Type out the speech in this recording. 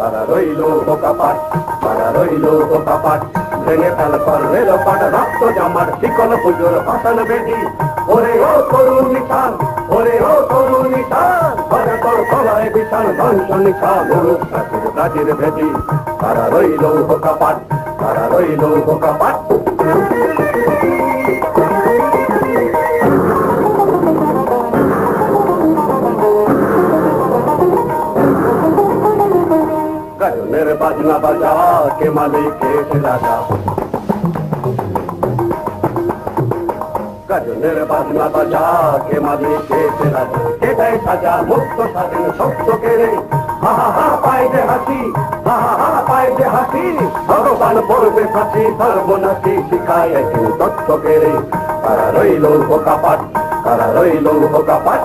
তারা রইল বোকাপাট, তারা রইল বোকাপাট। ভেঙে ফেল কর্ণের পাট, রক্ত জামার শিকল পুজোর পাতাল বেদি। ওরে ও তরুণ নিশান, ওরে ও তরুণ নিশান, ওরে তোর গলায় বিশাল ধ্বংস নিশান, মরুক প্রাচীর প্রাচীর ভেদি। তারা রইল বোকাপাট, তারা রইল বোকাপাট। গাজনের বাজনা বাজা, কে মালিক এসে রাজা। গাজনের বাজনা বাজা, কে মালিক এসে রাজা। কে দেয় সাজা, মুক্ত স্বাধীন সত্য কেড়ে। হা হা হা পায় যে হাসি, হা হা হা পায় যে হাসি। ভগবান পড়বে ফাঁসি, সর্বনাশী শিখায় একদিন তথ্য কেড়ে। তারা রইল বোকাপাট, তারা রইল বোকাপাট।